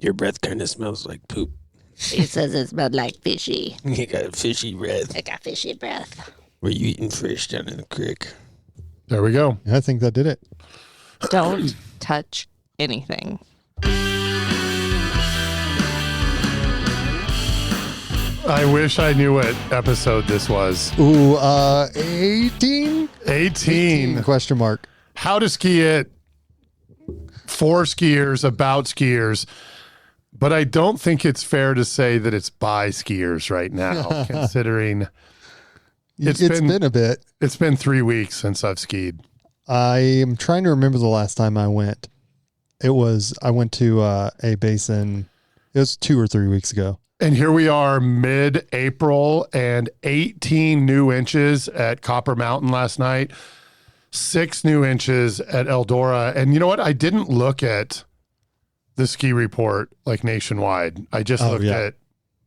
Your breath kind of smells like poop. He says it smelled like fishy. You got a fishy breath. I got fishy breath. Were you eating fish down in the creek? There we go. I think that did it. Don't touch anything. I wish I knew what episode this was. Ooh, 18? 18. Question mark. How to ski it for skiers, about skiers. But I don't think it's fair to say that it's by skiers right now, considering It's been a bit. it's been 3 weeks since I've skied. I am trying to remember the last time I went. I went to a basin. It was 2 or 3 weeks ago. And here we are mid-April and 18 new inches at Copper Mountain last night, 6 new inches at Eldora. And you know what? I didn't look at the ski report like nationwide. I just looked at,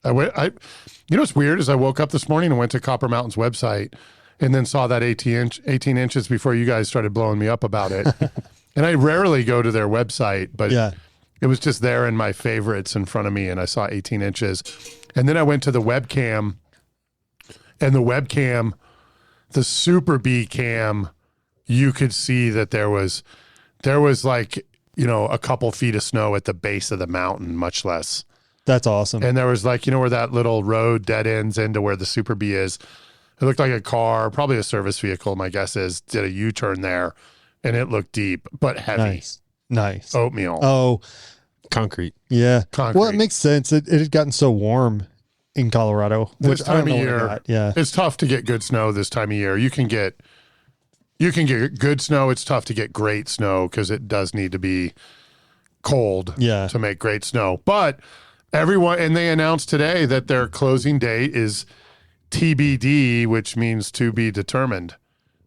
you know what's weird is I woke up this morning and went to Copper Mountain's website and then saw that 18 inches before you guys started blowing me up about it. And I rarely go to their website, but it was just there in my favorites in front of me, and I saw 18 inches. And then I went to the webcam, and the webcam, the Super B cam, you could see that there was like, you know, a couple feet of snow at the base of the mountain, much less. That's awesome. And there was like, you know, where that little road dead ends into where the Super B is. It looked like a car, probably a service vehicle, my guess is, did a U-turn there, and it looked deep, but heavy. Nice. Oatmeal. Oh, Concrete. yeah. Concrete. Well, it makes sense. It had gotten so warm in Colorado. This which I don't time of know what year, I got. Yeah. it's tough to get good snow this time of year. You can get good snow. It's tough to get great snow because it does need to be cold to make great snow. But everyone, and they announced today that their closing date is TBD, which means to be determined.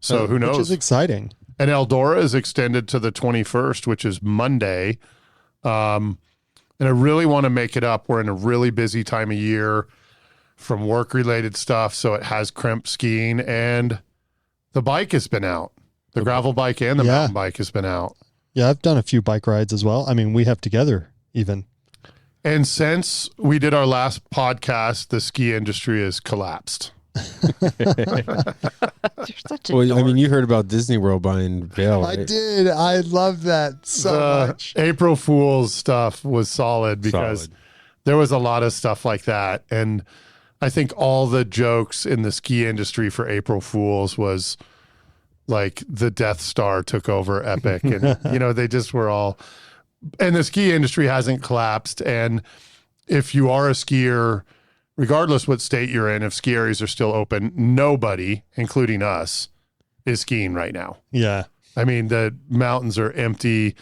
So who knows? Which is exciting. And Eldora is extended to the 21st, which is Monday. And I really want to make it up. We're in a really busy time of year from work-related stuff, so it has crimp skiing, and the bike has been out. The gravel bike and the mountain bike has been out. Yeah, I've done a few bike rides as well. I mean, we have together even. And since we did our last podcast, the ski industry has collapsed. You're such a Well, dork. I mean, you heard about Disney World buying Vail, right? I did. I love that so much. April Fool's stuff was solid because there was a lot of stuff like that. And I think all the jokes in the ski industry for April Fool's was like the Death Star took over Epic. And, you know, they just were all, and the ski industry hasn't collapsed. And if you are a skier, regardless what state you're in, if ski areas are still open, nobody, including us, is skiing right now. Yeah. I mean, the mountains are empty,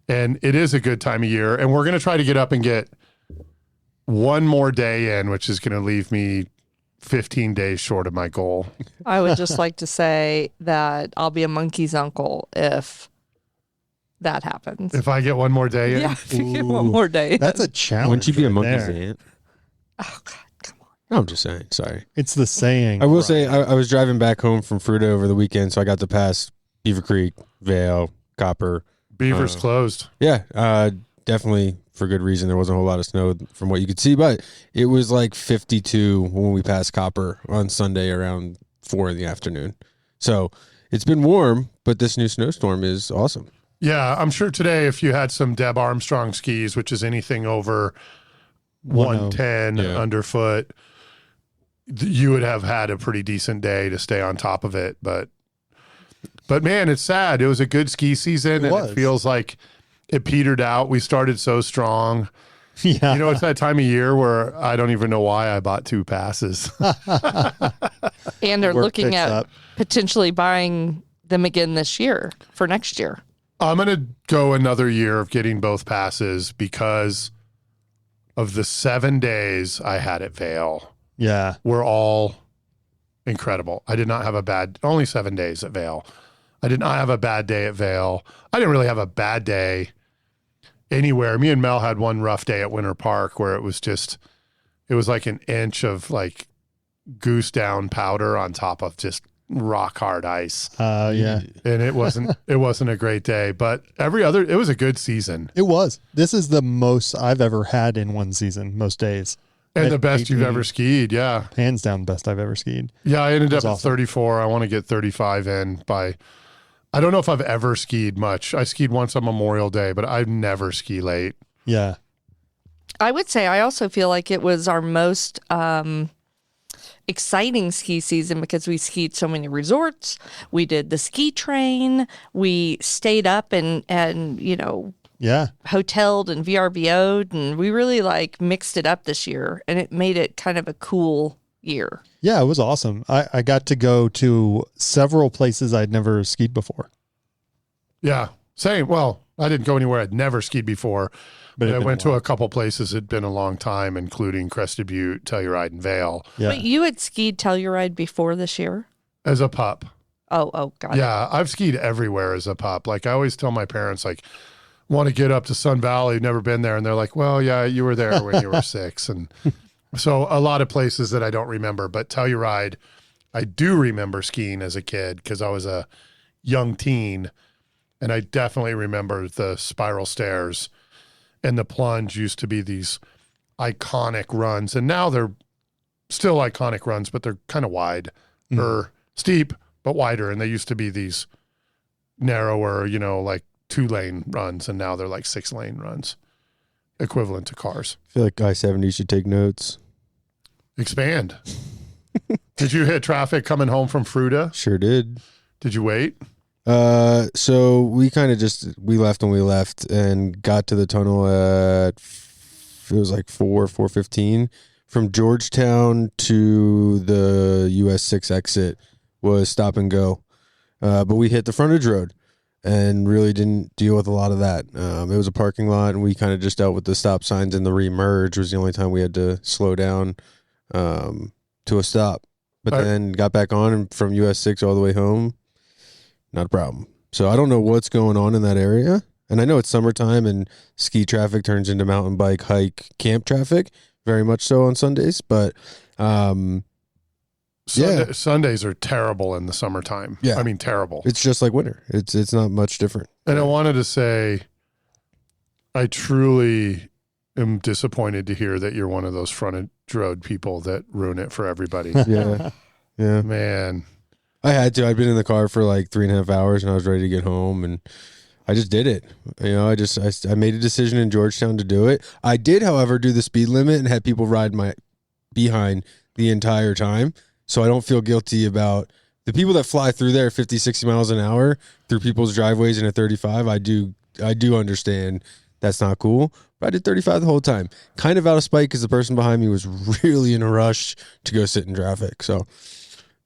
and it is a good time of year. And we're going to try to get up and get one more day in, which is going to leave me 15 days short of my goal. I would just like to say that I'll be a monkey's uncle if that happens. If I get one more day in, yeah, if you get one more day. That's a challenge. Wouldn't you be a right monkey's there. aunt? Oh, God, come on. No, I'm just saying. Sorry. It's the saying. I will say I was driving back home from Fruita over the weekend, so I got to pass Beaver Creek, Vail, Copper. Beaver's closed. Yeah, definitely for good reason. There wasn't a whole lot of snow from what you could see, but it was like 52 when we passed Copper on Sunday around 4 in the afternoon. So it's been warm, but this new snowstorm is awesome. Yeah, I'm sure today if you had some Deb Armstrong skis, which is anything over 110 underfoot, you would have had a pretty decent day to stay on top of it. But man, it's sad. It was a good ski season, and it feels like it petered out. We started so strong. Yeah. You know, it's that time of year where I don't even know why I bought 2 passes. And are Work looking picks at up. potentially buying them again this year for next year. I'm going to go another year of getting both passes because of the 7 days I had at Vail. Yeah. Were all incredible. I did not have only 7 days at Vail. I did not have a bad day at Vail. I didn't really have a bad day anywhere. Me and Mel had one rough day at Winter Park where it was like an inch of like goose down powder on top of just rock hard ice. Yeah, And it wasn't a great day, but it was a good season. it was. This is the most I've ever had in one season, most days. And the At best you've 18, ever skied, yeah. hands down, best I've ever skied. Yeah, I ended up at awesome. 34. I want to get 35 in by, I don't know if I've ever skied much. I skied once on Memorial Day, but I've never ski late. Yeah, I would say I also feel like it was our most exciting ski season because we skied so many resorts. We did the ski train. We stayed up and yeah. hoteled and VRBO'd, and we really like mixed it up this year, and it made it kind of a cool year. Yeah, it was awesome. I got to go to several places I'd never skied before. Yeah, same. Well, I didn't go anywhere I'd never skied before, but I it'd been went a to while. a couple places it'd been a long time, including Crested Butte, Telluride, and Vail Yeah. But you had skied Telluride before this year? as a pup. Oh, got it. Yeah, I've skied everywhere as a pup. Like I always tell my parents, like, want to get up to Sun Valley, never been there, and they're like, well, yeah, you were there when you were 6, and so a lot of places that I don't remember, but Telluride, I do remember skiing as a kid because I was a young teen, and I definitely remember the spiral stairs, and the plunge used to be these iconic runs, and now they're still iconic runs, but they're kind of wide or steep, but wider, and they used to be these narrower, like 2-lane runs, and now they're like 6-lane runs, equivalent to cars. I feel like I-70 should take notes. Expand. Did you hit traffic coming home from Fruta? Sure did. Did you wait? So we kind of we left when we left and got to the tunnel at, it was like 4:15. From Georgetown to the US 6 exit was stop and go. But we hit the frontage road and really didn't deal with a lot of that. It was a parking lot, and we kind of just dealt with the stop signs, and the remerge was the only time we had to slow down to a stop. But All right. then got back on, and from US 6 all the way home, not a problem. So I don't know what's going on in that area. And I know it's summertime and ski traffic turns into mountain bike, hike, camp traffic, very much so on Sundays. But Sundays are terrible in the summertime. Yeah. I mean, terrible. it's just like winter. It's not much different. And I wanted to say, I truly am disappointed to hear that you're one of those frontage road people that ruin it for everybody. Yeah. Yeah. Man. I had to. I'd been in the car for like 3.5 hours and I was ready to get home, and I just did it. I made a decision in Georgetown to do it. I did, however, do the speed limit and had people ride my behind the entire time. So I don't feel guilty about the people that fly through there 50, 60 miles an hour through people's driveways in a 35. I do understand that's not cool. But I did 35 the whole time. Kind of out of spite because the person behind me was really in a rush to go sit in traffic. So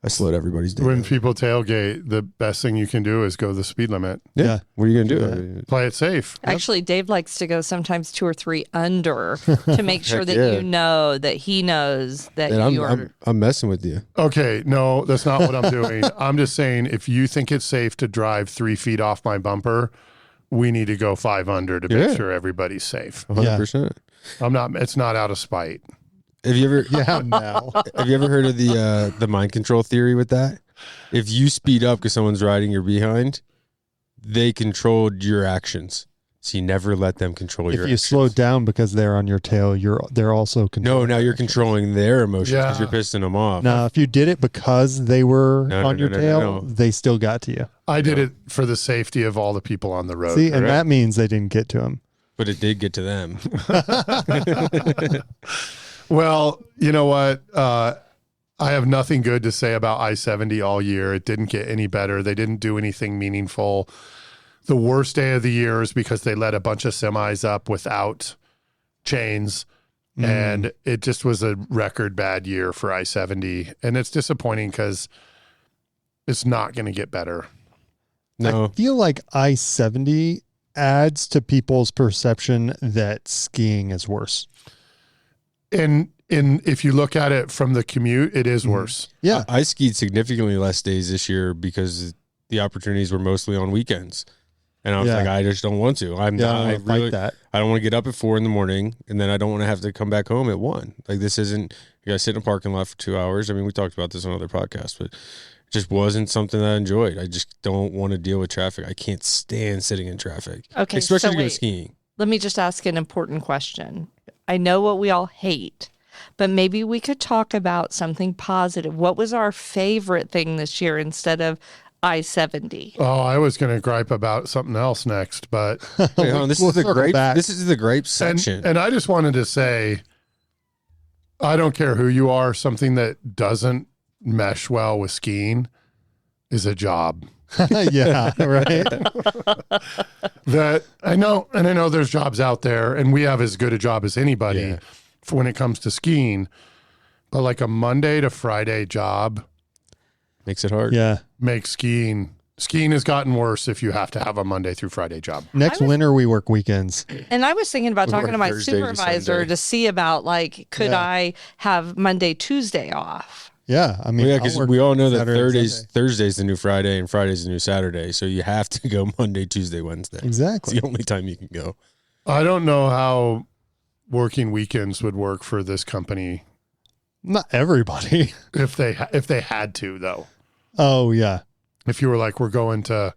I slowed everybody's day When down. people tailgate, the best thing you can do is go the speed limit. Yeah. What are you going to Yeah. do? Play it safe. Actually, Dave likes to go sometimes 2 or 3 under to make sure Heck that yeah. you know that he knows that And you are. I'm messing with you. Okay, no, that's not what I'm doing. I'm just saying, if you think it's safe to drive 3 feet off my bumper, we need to go 5 under to Yeah. make sure everybody's safe. 100%. It's not out of spite. Have you ever Yeah, now. have you ever heard of the mind control theory with that? If you speed up because someone's riding your behind, they controlled your actions. So you never let them control If your you actions. slow down because they're on your tail, they're also No, controlling. now you're controlling their emotions because Yeah. you're pissing them off. Now, if you did it because they were No, on no, your no, no, tail, no. they still got to you. I did it for the safety of all the people on the road. See, and correct. that means they didn't get to him. But it did get to them. Well, you know what? I have nothing good to say about I-70 all year. It didn't get any better. They didn't do anything meaningful. The worst day of the year is because they let a bunch of semis up without chains. And it just was a record bad year for I-70. And it's disappointing because it's not going to get better. I No. feel like I-70 adds to people's perception that skiing is worse. And if you look at it from the commute, it is worse. Yeah. I skied significantly less days this year because the opportunities were mostly on weekends. And I was Yeah. like, I just don't want to. I I really fight that. I don't want to get up at 4 a.m, and then I don't want to have to come back home at 1. Like, this isn't, you got to sit in a parking lot for 2 hours. I mean, we talked about this on other podcasts, but just wasn't something that I enjoyed. I just don't want to deal with traffic. I can't stand sitting in traffic. Okay, Especially so to go wait. skiing. Let me just ask an important question. I know what we all hate, but maybe we could talk about something positive. What was our favorite thing this year instead of I-70? Oh, I was going to gripe about something else next, but Wait, hold on. This We'll is the circle grape. back. This is the grape section. and I just wanted to say, I don't care who you are, something that doesn't mesh well with skiing is a job. Yeah, right. That I know, and I know there's jobs out there, and we have as good a job as anybody Yeah. for when it comes to skiing. But like a Monday to Friday job Makes it hard. Yeah. makes skiing has gotten worse if you have to have a Monday through Friday job. Next winter we work weekends. And I was thinking about We talking work to my Thursday to supervisor Sunday. to see about like, could Yeah. I have Monday, Tuesday off? Yeah, I mean, Well, yeah, I'll because work we all know that Saturday and Sunday. Thursday's the new Friday and Friday's the new Saturday. So you have to go Monday, Tuesday, Wednesday. It's Exactly. the only time you can go. I don't know how working weekends would work for this company Not everybody. if they had to though. Oh yeah. If you were like, we're going to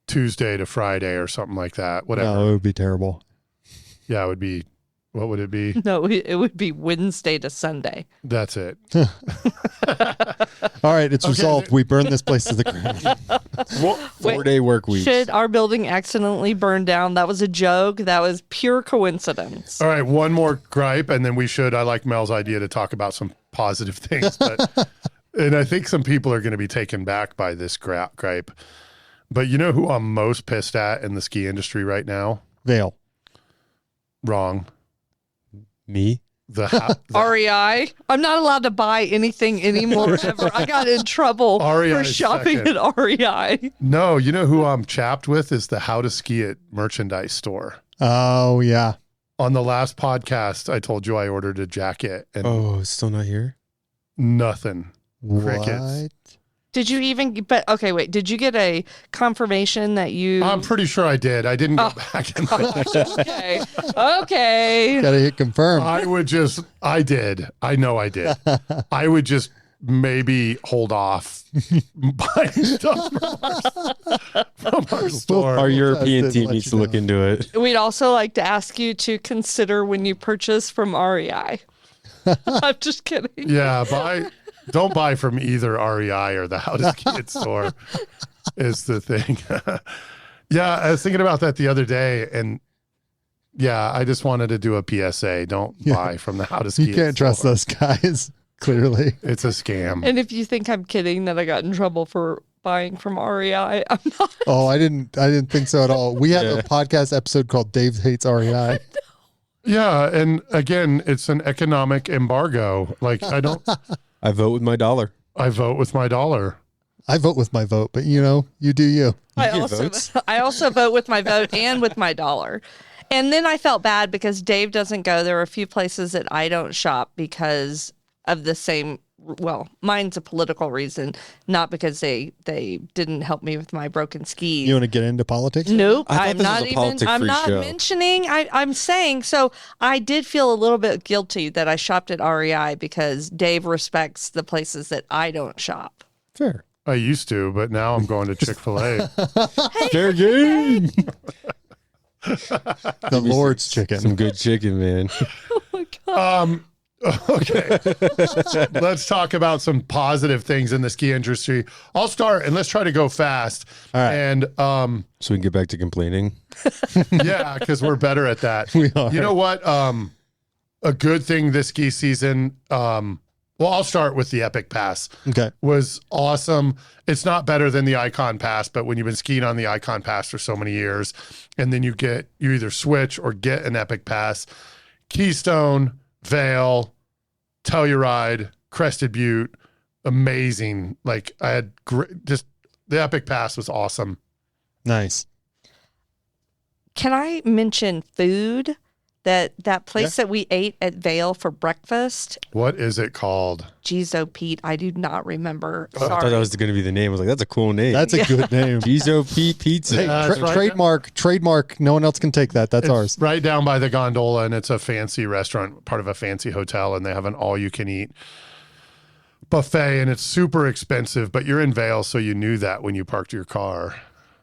Tuesday to Friday or something like that, whatever. No, it would be terrible. Yeah, it would be. What would it be? No, it would be Wednesday to Sunday. That's it. All right, it's Okay, resolved. We burn this place to the ground. 4-day work weeks. Should our building accidentally burn down? That was a joke. That was pure coincidence. All right, one more gripe, and then I like Mel's idea to talk about some positive things. But, and I think some people are going to be taken back by this gripe. But you know who I'm most pissed at in the ski industry right now? Veil. Wrong. Me? The REI. I'm not allowed to buy anything anymore ever. I got in trouble REI for is shopping second. at REI. No, you know who I'm chapped with is the How to Ski It merchandise store. Oh yeah. On the last podcast, I told you I ordered a jacket and Oh, it's still not here? nothing. Crickets. What? Did you even, but okay, wait, did you get a confirmation that you, I'm pretty sure I did. I didn't go Oh, back and okay, okay. Gotta hit confirm. I did. I know I did. I would just maybe hold off buying stuff from our store. Our European did team let needs you to look know. into it. We'd also like to ask you to consider when you purchase from REI. I'm just kidding. Yeah, don't buy from either REI or the How to Ski It store is the thing. Yeah, I was thinking about that the other day, and yeah, I just wanted to do a PSA. Don't buy from the How to Ski You It can't trust store. those guys. Clearly. It's a scam. And if you think I'm kidding that I got in trouble for buying from REI, I'm not. Oh, I didn't think so at all. We have Yeah. a podcast episode called Dave Hates REI. Yeah, and again, it's an economic embargo. Like I I vote with my dollar. I vote with my dollar. I vote with my vote, but you know, you do you. I get also, votes? I also vote with my vote and with my dollar. And then I felt bad because Dave doesn't go. There are a few places that I don't shop because of the same. Well, mine's a political reason, not because they didn't help me with my broken skis. You want to get into politics? Nope, I thought I'm this was not a even. politic-free I'm not show. mentioning. I'm saying. So I did feel a little bit guilty that I shopped at REI because Dave respects the places that I don't shop. Fair. I used to, but now I'm going to Chick-fil-A. Fair game. The Lord's chicken. Some good chicken, man. Oh my god! Okay. Let's talk about some positive things in the ski industry. I'll start and let's try to go fast. All right. And So we can get back to complaining. yeah, because we're better at that. We are. You know what? A good thing this ski season, well, I'll start with the Epic Pass. Okay. Was awesome. It's not better than the Icon Pass, but when you've been skiing on the Icon Pass for so many years, and then you either switch or get an Epic Pass, Keystone, Vail, Telluride, Crested Butte, amazing. Like I had just the Epic Pass was awesome. Nice. Can I mention food? That place that we ate at Vail for breakfast? What is it called? Gizo Pete. I do not remember. I thought Sorry. that was going to be the name. I was like, that's a cool name. That's a good name. Gizo Pete Pizza. Hey, that's right. trademark. No one else can take that. That's It's ours. right down by the gondola, and it's a fancy restaurant, part of a fancy hotel, and they have an all-you-can-eat buffet and it's super expensive, but you're in Vail, so you knew that when you parked your car.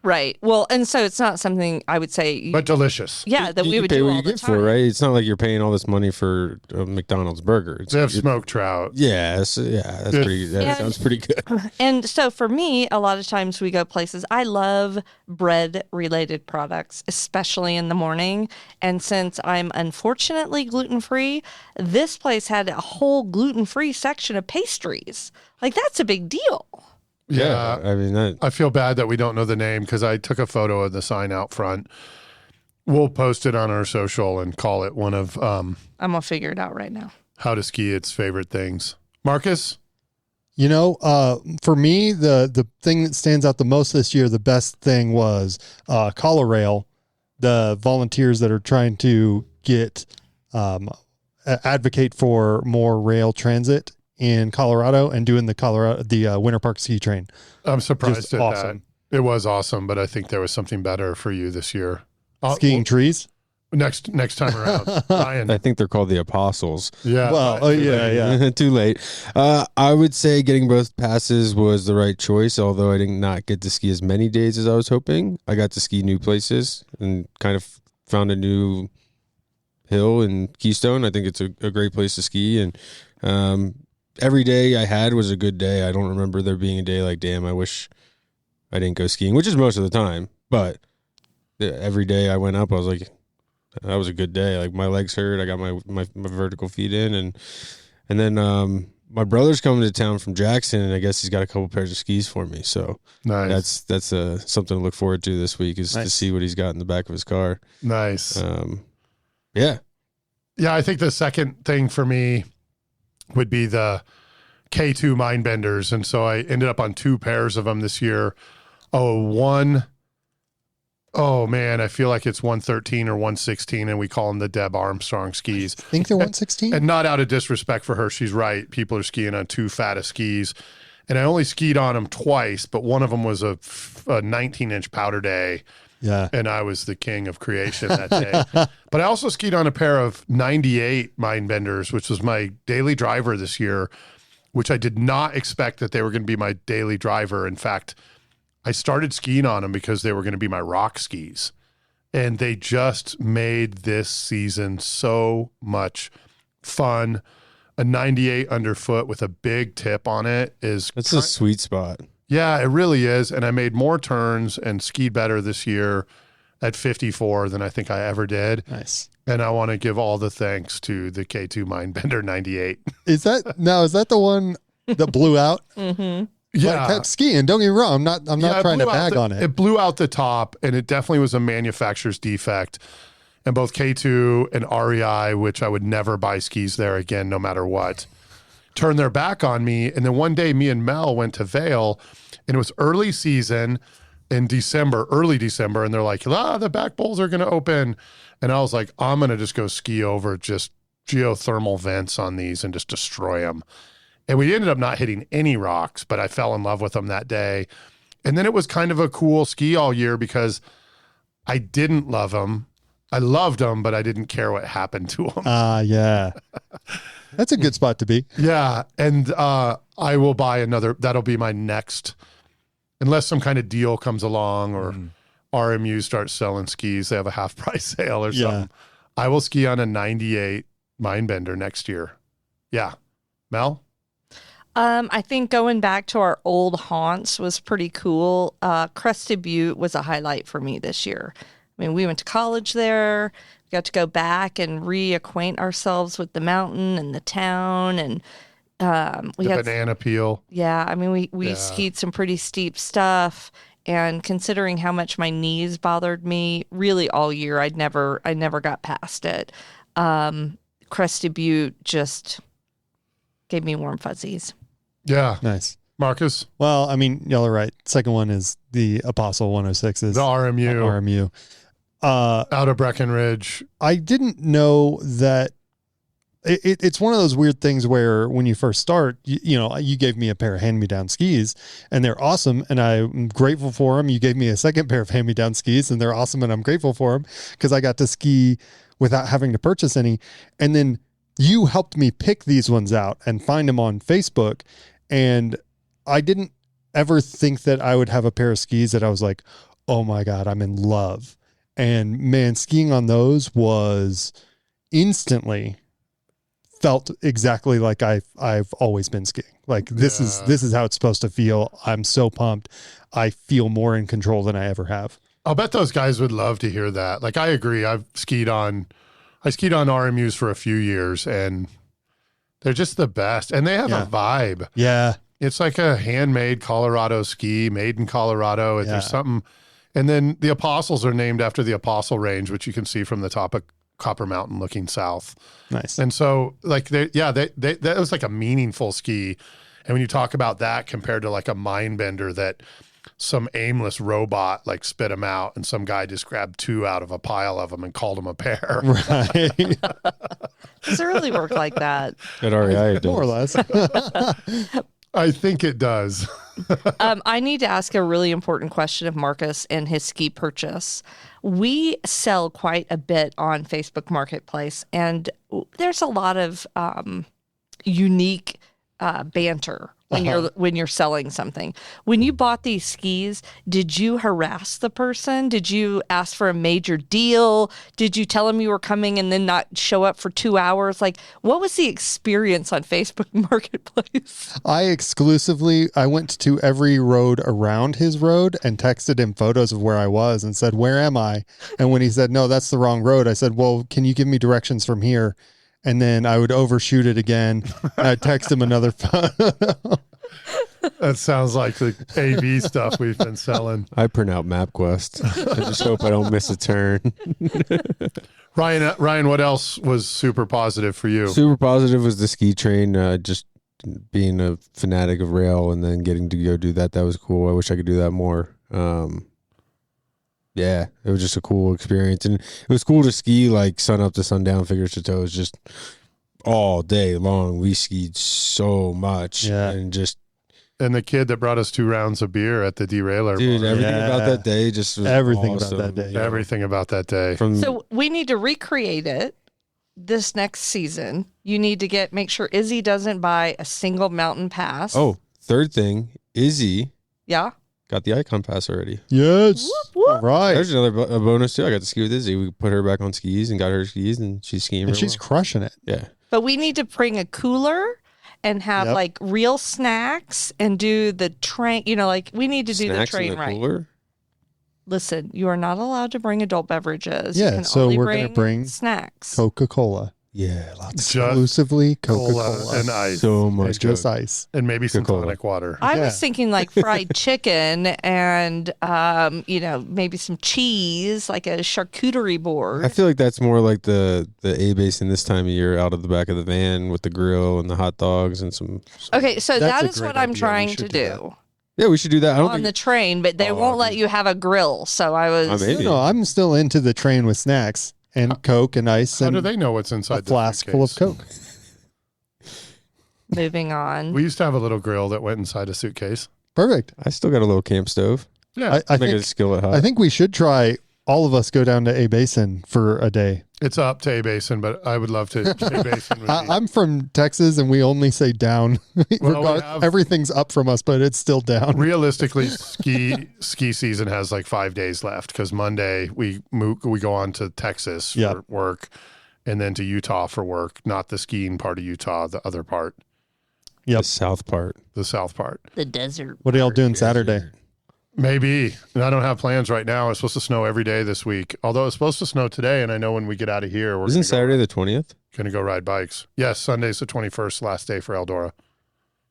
Right. Well, and so it's not something I would say. But delicious. Yeah, that we You would pay do what all you the get time. for, right? It's not like you're paying all this money for a McDonald's burger. It's, They have smoked trout. that's pretty. That Yeah. sounds pretty good. And so for me, a lot of times we go places. I love bread related products, especially in the morning. And since I'm unfortunately gluten free, this place had a whole gluten free section of pastries. Like, that's a big deal. Yeah. I mean that. I feel bad that we don't know the name because I took a photo of the sign out front. We'll post it on our social and call it one of I'm going to figure it out right now. How to Ski It's favorite things. Marcus? You know, for me, the thing that stands out the most this year, the best thing was Colarail, the volunteers that are trying to get advocate for more rail transit in Colorado and doing the Winter Park ski train. I'm surprised Just at awesome. that. It was awesome, but I think there was something better for you this year. Skiing trees. Next time around. Ryan. I think they're called the Apostles. Yeah. Well, yeah. Too late. I would say getting both passes was the right choice, although I did not get to ski as many days as I was hoping. I got to ski new places and kind of found a new hill in Keystone. I think it's a great place to ski. And every day I had was a good day. I don't remember there being a day like, damn, I wish I didn't go skiing, which is most of the time. But every day I went up, I was like, that was a good day. Like, my legs hurt. I got my vertical feet in, and then my brother's coming to town from Jackson, and I guess he's got a couple pairs of skis for me. So Nice. that's something to look forward to this week is to Nice. see what he's got in the back of his car. Nice. Yeah. Yeah, I think the second thing for me would be the K2 Mindbenders. And so I ended up on 2 pairs of them this year. Oh man, I feel like it's 113 or 116, and we call them the Deb Armstrong skis. I think they're 116. And not out of disrespect for her, she's right. People are skiing on 2 fattest skis. And I only skied on them twice, but one of them was a 19-inch powder day. Yeah. And I was the king of creation that day. But I also skied on a pair of 98 Mindbenders, which was my daily driver this year, which I did not expect that they were going to be my daily driver. In fact, I started skiing on them because they were going to be my rock skis. And they just made this season so much fun. A 98 underfoot with a big tip on it is That's a sweet spot. yeah, it really is. And I made more turns and skied better this year at 54 than I think I ever did. Nice. And I want to give all the thanks to the K2 Mindbender 98. Is that the one that blew out? Mm-hmm. Yeah. I kept skiing. Don't get me wrong. I'm not it trying to blew out bag on it. It blew out the top, and it definitely was a manufacturer's defect. And both K2 and REI, which I would never buy skis there again, no matter what, turned their back on me. And then one day, me and Mel went to Vail, and it was early season in December, early December, and they're like, the back bowls are going to open. And I was like, I'm going to just go ski over just geothermal vents on these and just destroy them. And we ended up not hitting any rocks, but I fell in love with them that day. And then it was kind of a cool ski all year because I didn't love them. I loved them, but I didn't care what happened to them. Yeah. That's a good spot to be. Yeah. And I will buy another. That'll be my next, unless some kind of deal comes along or RMU starts selling skis. They have a half price sale or Yeah. something. I will ski on a 98 Mindbender next year. Yeah. Mel? I think going back to our old haunts was pretty cool. Crested Butte was a highlight for me this year. I mean, we went to college there. We got to go back and reacquaint ourselves with the mountain and the town, and we The had banana peel. yeah. I mean, we Yeah. skied some pretty steep stuff, and considering how much my knees bothered me, really all year, I never got past it. Crested Butte just gave me warm fuzzies. Yeah. Nice. Marcus? Well, I mean, y'all are right. Second one is the Apostle 106s. The RMU. RMU. Out of Breckenridge. I didn't know that it's one of those weird things where when you first start, you gave me a pair of hand-me-down skis and they're awesome and I'm grateful for them. You gave me a second pair of hand-me-down skis and they're awesome and I'm grateful for them because I got to ski without having to purchase any. And then you helped me pick these ones out and find them on Facebook. And I didn't ever think that I would have a pair of skis that I was like, oh my God, I'm in love. And man, skiing on those was instantly felt exactly like I've always been skiing. Like this is how it's supposed to feel. I'm so pumped. I feel more in control than I ever have. I'll bet those guys would love to hear that. Like, I agree. I skied on RMUs for a few years, and they're just the best. And they have a vibe. Yeah. It's like a handmade Colorado ski, made in Colorado. Yeah. There's something. And then the Apostles are named after the Apostle Range, which you can see from the top of Copper Mountain looking south. Nice. And so, like, that was like a meaningful ski. And when you talk about that compared to like a mind bender that some aimless robot like spit them out, and some guy just grabbed 2 out of a pile of them and called them a pair. Right. Does it really work like that? At REI, it More or does. less. I think it does. I need to ask a really important question of Marcus and his ski purchase. We sell quite a bit on Facebook Marketplace, and there's a lot of unique banter when you're selling something. When you bought these skis, did you harass the person? Did you ask for a major deal? Did you tell them you were coming and then not show up for 2 hours? Like, what was the experience on Facebook Marketplace? I went to every road around his road and texted him photos of where I was and said, where am I? And when he said, no, that's the wrong road, I said, well, can you give me directions from here? And then I would overshoot it again. And I'd text him another photo. That sounds like the AV stuff we've been selling. I print out MapQuest. I just hope I don't miss a turn. Ryan, what else was super positive for you? Super positive was the ski train. Just being a fanatic of rail and then getting to go do that. That was cool. I wish I could do that more. Yeah, it was just a cool experience. And it was cool to ski like sun up to sundown, fingers to toes, just all day long. We skied so much. Yeah. And just, And the kid that brought us 2 rounds of beer at the derailer. dude, bar. everything Yeah. about that day just was Everything awesome. about that day. Everything about that day. From So we need to recreate it this next season. You need to make sure Izzy doesn't buy a single mountain pass. oh, third thing, Izzy yeah. got the Icon Pass already. Yes. Whoop, whoop. All right. There's another a bonus too. I got to ski with Izzy. We put her back on skis and got her skis, and she's skiing. And real she's well. crushing it. Yeah. But we need to bring a cooler and have Yep. like real snacks and do the train. You know, like we need to do Snacks the train in the right. cooler. Listen, you are not allowed to bring adult beverages. Yeah, you can so only we're gonna bring snacks. Coca-Cola. Yeah, lots. Exclusively Coca-Cola. Cola and ice. So And much. just Coke. ice. And maybe some Coca-Cola. tonic water. I Yeah. was thinking like fried chicken and maybe some cheese, like a charcuterie board. I feel like that's more like the A basin this time of year, out of the back of the van with the grill and the hot dogs and some. Okay, so That's that a is great what I'm idea. We trying should to do that. do Yeah, we should do that. I don't on the think. train, but they Oh, won't let dude. you have a grill. So I was. Maybe. No, I'm still into the train with snacks and Coke and ice How and do they know what's a inside the flask full of suitcase? Coke. Moving on. We used to have a little grill that went inside a suitcase. Perfect. I still got a little camp stove. Yeah. I Make think a skillet hot. I think we should try all of us go down to A Basin for a day. It's up to A Basin, but I would love to. A Basin would be- I'm from Texas and we only say down. Well, we have- Everything's up from us, but it's still down. Realistically, ski season has like 5 days left because Monday we go on to Texas Yep. for work, and then to Utah for work. Not the skiing part of Utah, the other part, the Yep. south part. the south part. The desert. What are y'all doing Saturday? Maybe. And I don't have plans right now. It's supposed to snow every day this week. Although it's supposed to snow today, and I know when we get out of here, we're Isn't Saturday the 20th? going to go ride bikes. Yes, Sunday's the 21st, last day for Eldora.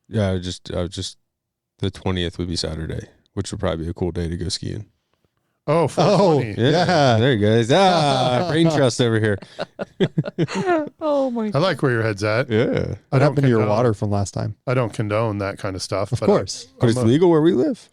Yeah, just the 20th would be Saturday, which would probably be a cool day to go skiing. Oh, 420. Yeah. There you guys. Brain trust over here. Oh my I like where your head's at. Yeah, I What don't happened to your condone- water from last time? I don't condone that kind of stuff. Of but course. but it's I'm a- legal where we live.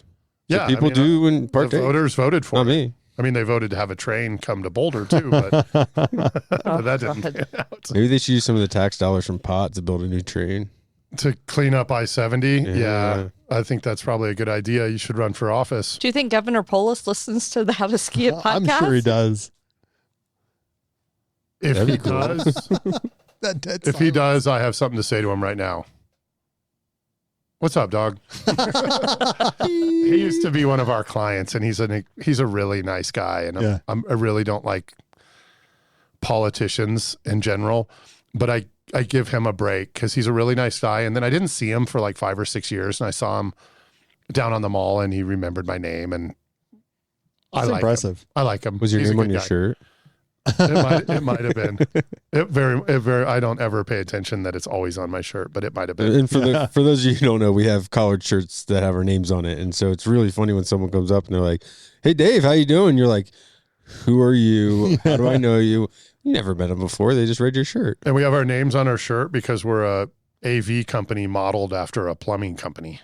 Yeah, So people I mean, do and The partake. voters voted for Not it. me. I mean, they voted to have a train come to Boulder too, but, but that didn't God. pan out. Maybe they should use some of the tax dollars from pot to build a new train. To clean up I-70, Yeah. yeah, I think that's probably a good idea. You should run for office. Do you think Governor Polis listens to the How to Ski It podcast? I'm sure he does. If That'd he be cool. does, That dead if he does, I have something to say to him right now. What's up, dog? He used to be one of our clients, and he's a really nice guy. And Yeah. I really don't like politicians in general, but I give him a break because he's a really nice guy. And then I didn't see him for like 5 or 6 years, and I saw him down on the mall, and he remembered my name, and I That's like impressive. him. I like him. Was your He's a name on good your guy. shirt? It might have been. It very. I don't ever pay attention that it's always on my shirt, but it might have been. And for those of you who don't know, we have collared shirts that have our names on it, and so it's really funny when someone comes up and they're like, "Hey, Dave, how you doing?" You're like, "Who are you? How do I know you?" You never met them before. They just read your shirt. And we have our names on our shirt because we're a AV company modeled after a plumbing company.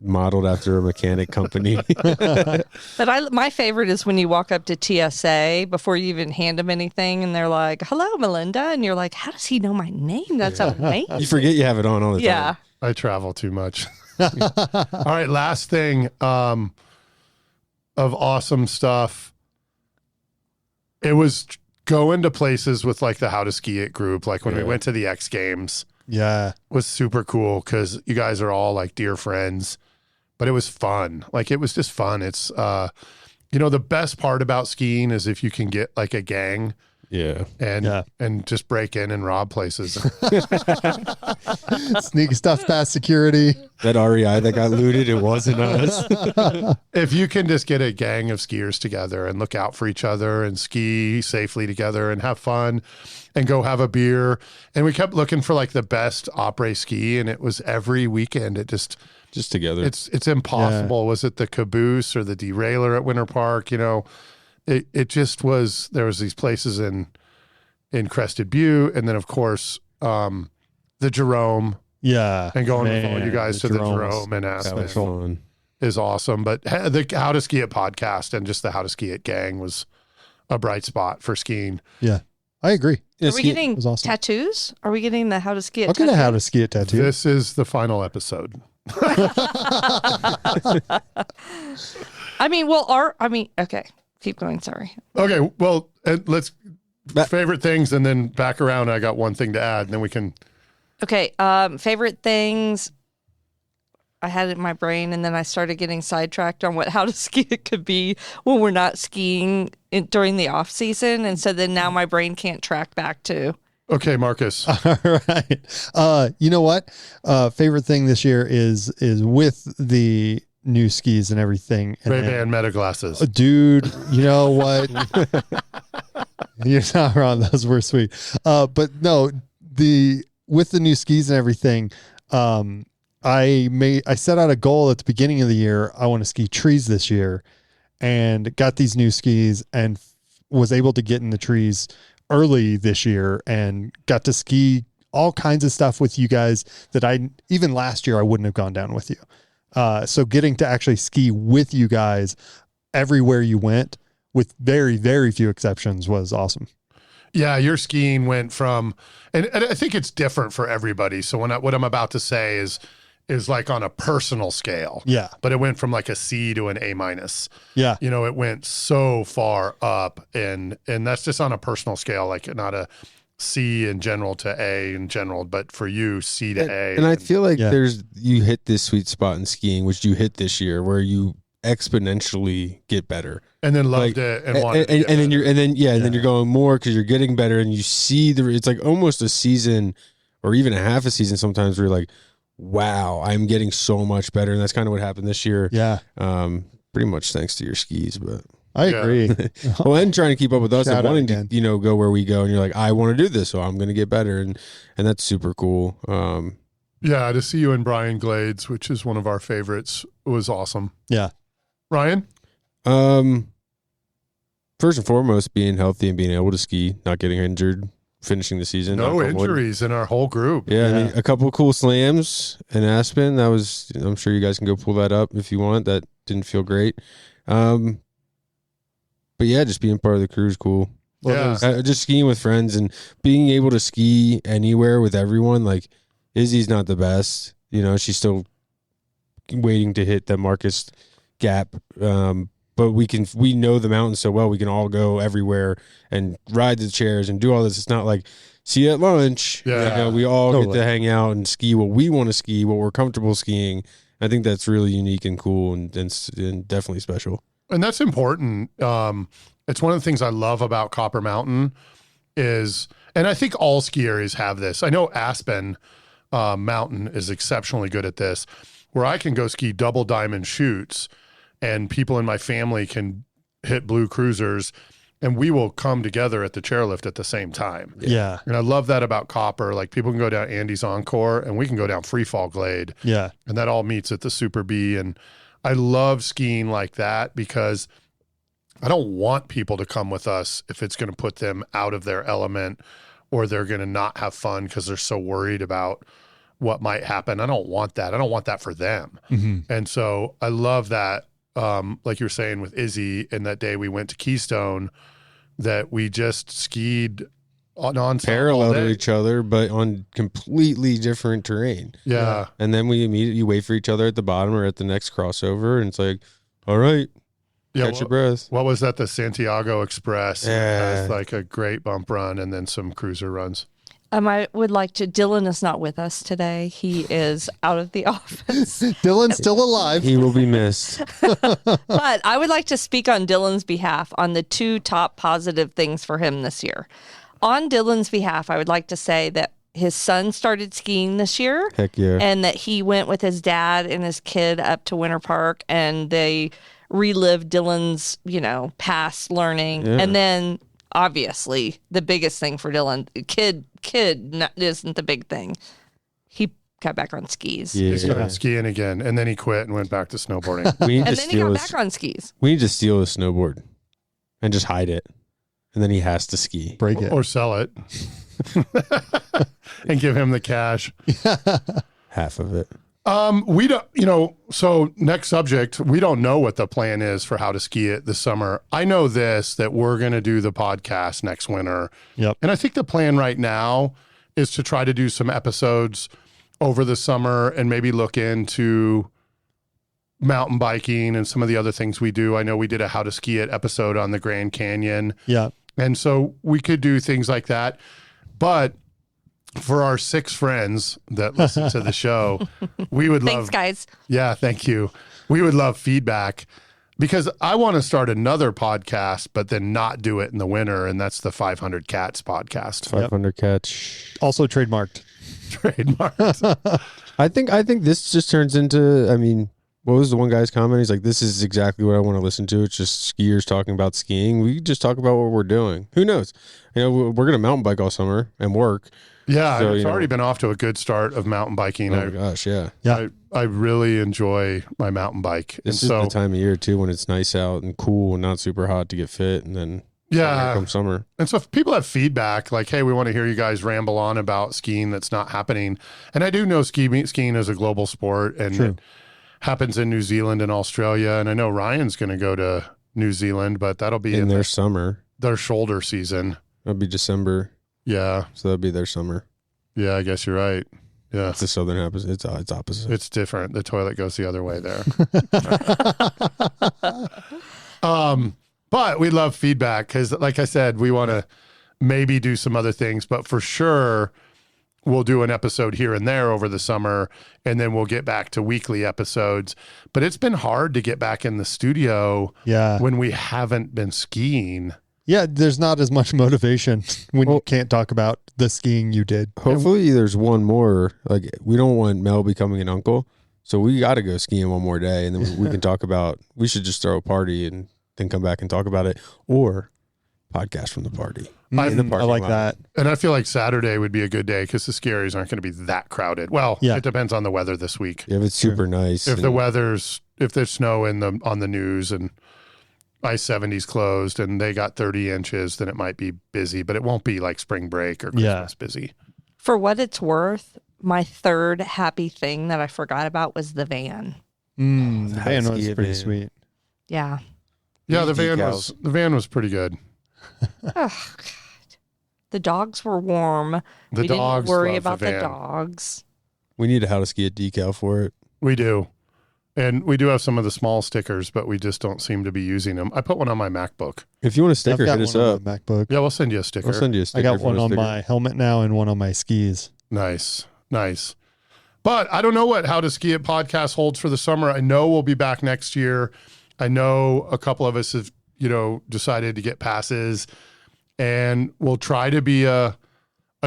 Modeled after a mechanic company. But my favorite is when you walk up to TSA before you even hand them anything, and they're like, "Hello, Melinda," and you're like, "How does he know my name? That's amazing." You forget you have it on all the time. Yeah. I travel too much. All right, last thing of awesome stuff. It was going to places with like the How to Ski It group, like when we Yeah. went to the X Games, Yeah. was super cool because you guys are all like dear friends, but it was fun. Like it was just fun. It's the best part about skiing is if you can get like a gang Yeah. and just break in and rob places. Sneak stuff past security. That REI that got looted, it wasn't us. If you can just get a gang of skiers together and look out for each other and ski safely together and have fun and go have a beer. And we kept looking for like the best après ski, and it was every weekend. It just Together. it's impossible. Was it the Caboose or the Derailer at Winter Park? It just was. There was these places in Crested Butte, and then of course the Jerome, Yeah. and going with Man, all you guys to the Jerome was- Jerome and that was Aspen fun. is awesome. But the How to Ski It podcast and just the How to Ski It gang was a bright spot for skiing. Yeah. I agree. Yeah, Are we ski- getting was awesome. tattoos? Are we getting the How to Ski It? I'll get a How to Ski It tattoo. This is the final episode. Okay. Keep going. Sorry. Okay, well, let's Ba- favorite things, and then back around. I got one thing to add, and then we can. Okay. Favorite things. I had it in my brain, and then I started getting sidetracked on what How to Ski It could be when we're not skiing during the off season, and so then now my brain can't track back to. Okay, Marcus. All right. You know what? Favorite thing this year is with the new skis and everything. And Ray-Ban Meta glasses. dude, you know what? You're not wrong. Those were sweet. But no, with the new skis and everything, I set out a goal at the beginning of the year. I want to ski trees this year, and got these new skis and was able to get in the trees early this year and got to ski all kinds of stuff with you guys that even last year I wouldn't have gone down with you. So getting to actually ski with you guys everywhere you went, with very, very few exceptions, was awesome. Yeah, your skiing went from, and I think it's different for everybody. So what I'm about to say is like on a personal scale. Yeah. But it went from like a C to an A-. Yeah. It went so far up, and that's just on a personal scale, like not a C in general to A in general, but for you, C to A. And I feel like Yeah. you hit this sweet spot in skiing, which you hit this year, where you exponentially get better. And then loved Like, it and wanted and to get then better. then you're going more because you're getting better, and you see it's like almost a season or even a half a season sometimes where you're like, wow, I'm getting so much better. And that's kind of what happened this year. Yeah. Pretty much thanks to your skis, but I Yeah. agree. well, and trying to keep up with us Shout and out wanting again. to, go where we go, and you're like, I want to do this, so I'm going to get better. And that's super cool. Yeah, to see you in Brian Glades, which is one of our favorites, was awesome. Yeah. Ryan? First and foremost, being healthy and being able to ski, not getting injured, finishing the season. No knock on wood. injuries in our whole group. Yeah, I Yeah. mean, a couple of cool slams in Aspen. That was, I'm sure you guys can go pull that up if you want. That didn't feel great. But yeah, just being part of the crew is cool. Yeah. Just skiing with friends and being able to ski anywhere with everyone. Like Izzy's not the best, she's still waiting to hit the Marcus gap. but we know the mountain so well, we can all go everywhere and ride the chairs and do all this. It's not like, see you at lunch. Yeah. You know, we all Totally. get to hang out and ski what we want to ski, what we're comfortable skiing. I think that's really unique and cool and definitely special. And that's important. It's one of the things I love about Copper Mountain is, and I think all ski areas have this. I know Aspen Mountain is exceptionally good at this, where I can go ski double diamond chutes and people in my family can hit blue cruisers and we will come together at the chairlift at the same time. Yeah. And I love that about Copper. Like people can go down Andy's Encore and we can go down Freefall Glade. Yeah. And that all meets at the Super B. And I love skiing like that because I don't want people to come with us if it's going to put them out of their element or they're going to not have fun because they're so worried about what might happen. I don't want that. I don't want that for them. Mm-hmm. And so I love that, like you were saying with Izzy, and that day we went to Keystone, that we just skied on Parallel to each other, but on completely different terrain. Yeah. And then we immediately wait for each other at the bottom or at the next crossover. And it's like, all right, Yeah. catch your breath. What was that? The Santiago Express. Yeah. Has like a great bump run and then some cruiser runs. I would like to. Dylan is not with us today. He is out of the office. Dylan's still alive. He will be missed. But I would like to speak on Dylan's behalf on the two top positive things for him this year. On Dylan's behalf, I would like to say that his son started skiing this year. Heck yeah. And that he went with his dad and his kid up to Winter Park and they relived Dylan's, past learning. Yeah. And then obviously the biggest thing for Dylan, kid isn't the big thing. He got back on skis. He started Yeah. skiing again and then he quit and went back to snowboarding. We need And to then he steal got his, back on skis. we need to steal his snowboard and just hide it. And then he has to ski. Break it. Or sell it and give him the cash. Half of it. We don't, so next subject, we don't know what the plan is for how to ski it this summer. I know that we're going to do the podcast next winter. Yep. And I think the plan right now is to try to do some episodes over the summer and maybe look into mountain biking and some of the other things we do. I know we did a how to ski it episode on the Grand Canyon. Yeah. And so we could do things like that. But for our 6 friends that listen to the show, we would Thanks, love, guys. yeah, thank you. We would love feedback because I want to start another podcast, but then not do it in the winter. And that's the 500 Cats podcast. 500 catch. Also trademarked. Trademarked. I think this just turns into, I mean, what was the one guy's comment? He's like, this is exactly what I want to listen to. It's just skiers talking about skiing. We just talk about what we're doing. Who knows? We're going to mountain bike all summer and work. Yeah, So, it's you know. already been off to a good start of mountain biking. Oh my gosh, yeah. Yeah. I really enjoy my mountain bike. This and is the time of year too when it's nice out and cool and not super hot to get fit. And then here comes summer. And so if people have feedback like, hey, we want to hear you guys ramble on about skiing that's not happening. And I do know skiing is a global sport and True. it happens in New Zealand and Australia. And I know Ryan's going to go to New Zealand, but that'll be In in their summer. their shoulder season. It'll be December. Yeah. So that'll be their summer. Yeah, I guess you're right. Yeah. It's the southern opposite. It's opposite. It's different. The toilet goes the other way there. But we love feedback because, like I said, we want to maybe do some other things, but for sure we'll do an episode here and there over the summer, and then we'll get back to weekly episodes. But it's been hard to get back in the studio Yeah. when we haven't been skiing. Yeah. There's not as much motivation when you can't talk about the skiing you did. Hopefully there's one more. Like, we don't want Mel becoming an uncle. So we got to go skiing one more day. And then we can talk about, we should just throw a party and then come back and talk about it, or podcast from the party. In the I parking like lot. that. And I feel like Saturday would be a good day because the ski areas aren't going to be that crowded. Well, Yeah. it depends on the weather this week. Yeah, if it's super nice. If the and- if there's snow on the news and I-70's closed and they got 30 inches, then it might be busy, but it won't be like spring break or Yeah. Christmas busy. For what it's worth, my third happy thing that I forgot about was the van. The How van to was ski a pretty van. sweet. Yeah. Yeah, These the van was pretty good. Oh, God. The dogs were warm. The we dogs didn't worry love about the the van. dogs. We need a how to ski a decal for it. We do. And we do have some of the small stickers, but we just don't seem to be using them. I put one on my MacBook. If you want a I've sticker, got hit us one on up. my MacBook. Yeah, we'll send you a sticker. I'll send you a I sticker. got if you one want a on sticker. my helmet now and one on my skis. Nice. But I don't know what How to Ski It podcast holds for the summer. I know we'll be back next year. I know a couple of us have, decided to get passes, and we'll try to be a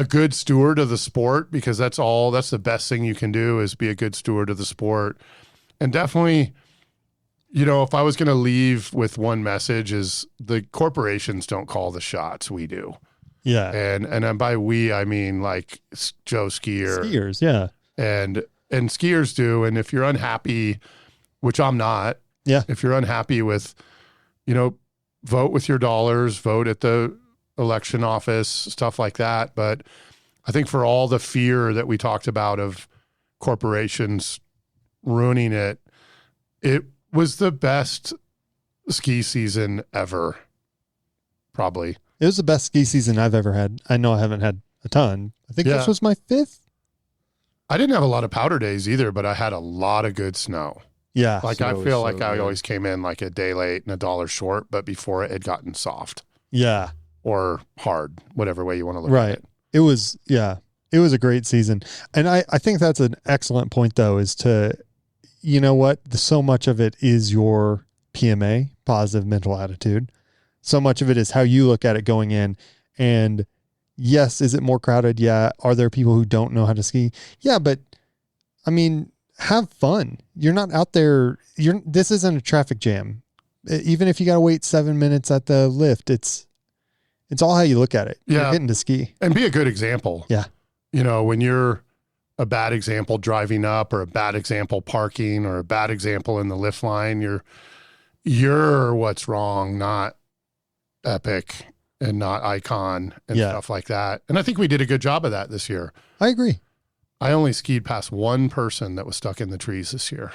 good steward of the sport, because that's the best thing you can do, is be a good steward of the sport. And definitely, if I was going to leave with one message, is the corporations don't call the shots, we do. Yeah. And by we, I mean like Joe Skier. Skiers, yeah. And skiers do. And if you're unhappy, which I'm not, Yeah. if you're unhappy with, vote with your dollars, vote at the election office, stuff like that. But I think for all the fear that we talked about of corporations ruining it, it was the best ski season ever, probably. It was the best ski season I've ever had. I know I haven't had a ton. I think Yeah. this was my 5th. I didn't have a lot of powder days either, but I had a lot of good snow. Yeah. Like I Snow is feel so like I good. always came in like a day late and $1 short, but before it had gotten soft Yeah. or hard, whatever way you want to look Right. at it. It was a great season. And I think that's an excellent point though, is to, so much of it is your PMA, positive mental attitude. So much of it is how you look at it going in. And yes, is it more crowded? Yeah. Are there people who don't know how to ski? Yeah. But I mean, have fun. You're not out there. This isn't a traffic jam. Even if you got to wait 7 minutes at the lift, it's all how you look at it. Yeah. You're getting to ski. And be a good example. Yeah. When you're a bad example driving up, or a bad example parking, or a bad example in the lift line, you're what's wrong, not Epic and not Icon and Yeah. stuff like that. And I think we did a good job of that this year. I agree. I only skied past one person that was stuck in the trees this year.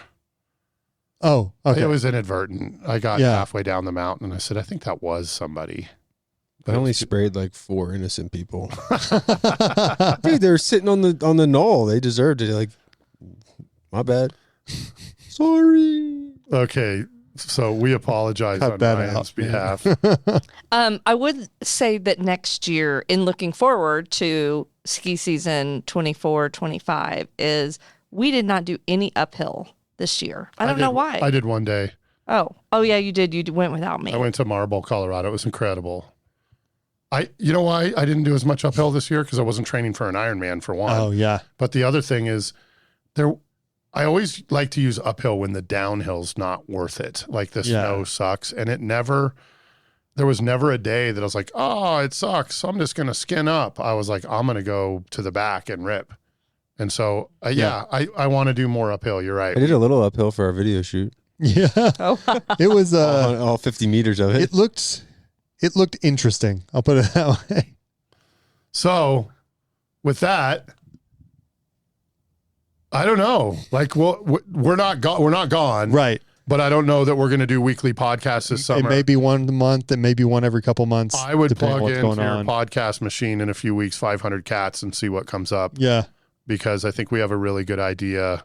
Oh, okay. It was inadvertent. I got Yeah. halfway down the mountain and I said, I think that was somebody. I only sprayed like 4 innocent people. Dude, they were sitting on the knoll. They deserved it. Like, my bad. Sorry. Okay. So we apologize Cut on that Ryan's out. behalf. I would say that next year, in looking forward to ski season 24-25, is we did not do any uphill this year. I don't know why. I did one day. Oh yeah, you did. You went without me. I went to Marble, Colorado. It was incredible. You know why I didn't do as much uphill this year? Because I wasn't training for an Ironman, for one. Oh yeah. But the other thing is, I always like to use uphill when the downhill's not worth it. Like the snow sucks. And there was never a day that I was like, oh, it sucks, so I'm just going to skin up. I was like, I'm going to go to the back and rip. And so, I want to do more uphill. You're right. I did a little uphill for our video shoot. Yeah. Oh, It was All 50 meters of it. it looked interesting. I'll put it that way. So with that, I don't know. Like, we're not gone. Right. But I don't know that we're going to do weekly podcasts this summer. It may be one a month, it may be one every couple months. I would depending on plug what's into going your on. podcast machine in a few weeks, 500 Cats, and see what comes up, Yeah. because I think we have a really good idea.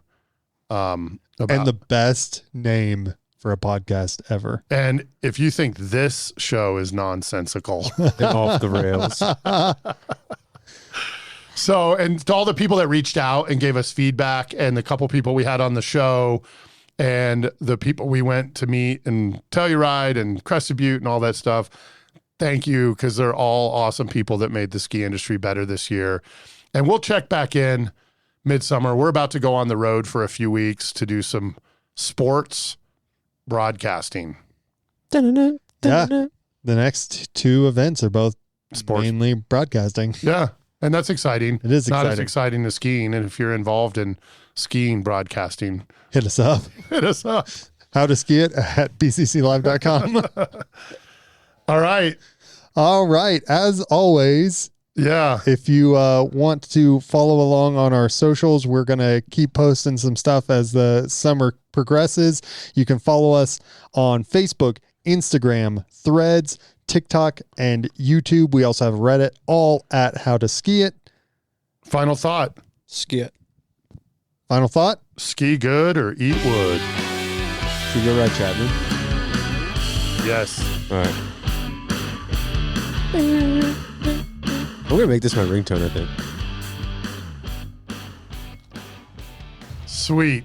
About, And the best name for a podcast ever. and if you think this show is nonsensical, And off the rails. so, and to all the people that reached out and gave us feedback, and the couple people we had on the show, and the people we went to meet in Telluride and Crested Butte and all that stuff, thank you, because they're all awesome people that made the ski industry better this year. And we'll check back in midsummer. We're about to go on the road for a few weeks to do some sports broadcasting. Yeah. The next 2 events are both Sports. mainly broadcasting. Yeah. And that's exciting. It is Not as exciting. exciting as skiing. And if you're involved in skiing broadcasting, Hit us up. hit us up. How to ski it at bcclive.com. All right. All right. As always, Yeah. if you want to follow along on our socials, we're going to keep posting some stuff as the summer progresses. You can follow us on Facebook, Instagram, Threads, TikTok, and YouTube. We also have Reddit, all at How to Ski It. Final thought. Skit. Final thought? Ski good or eat wood. Should we go ride Chapman? Yes. All right. I'm gonna make this my ringtone, I think. Sweet.